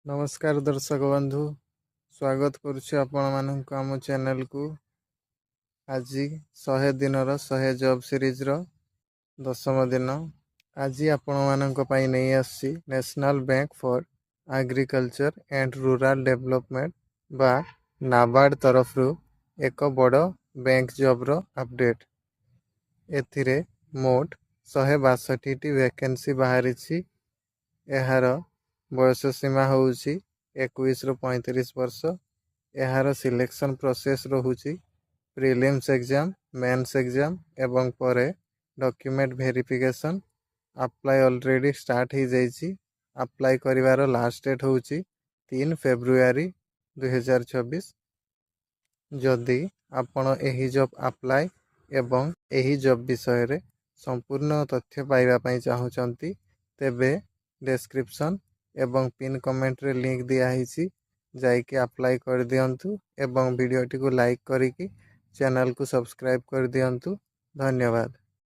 नमस्कार दर्शक बंधु स्वागत करुछु आपण मानक आम चैनल को। आज 100 दिन 100 जॉब सीरीज रो 10म दिन। आज आपण मानक पई नहीं आसी national bank for agriculture and rural development बा नाबार्ड तरफ रु एक बड़ बैंक जॉब रो अपडेट। एथिरे मोट 162 वैकेंसी बाहरी छी। एहार बयस सीमा होउची 21 रु 35 वर्ष। एहार सिलेक्शन प्रोसेस रहुची प्रीलिम्स एग्जाम, मेंस एग्जाम एवं परे document verification. Apply already start ही जाइची। अप्लाई करिवार लास्ट डेट होउची 3 फेब्रुआरी 2024। जदि आपण एही जॉब अप्लाई एवं एही जॉब विषय रे संपूर्ण तथ्य पाइबा पई चाहुचंती तेबे डिस्क्रिप्शन एवं पिन कमेंट रे लिंक दिया हिची जाइके अप्लाई कर दियंतु एवं वीडियो टी को लाइक करिकी चैनल को सब्सक्राइब कर दियंतु। धन्यवाद।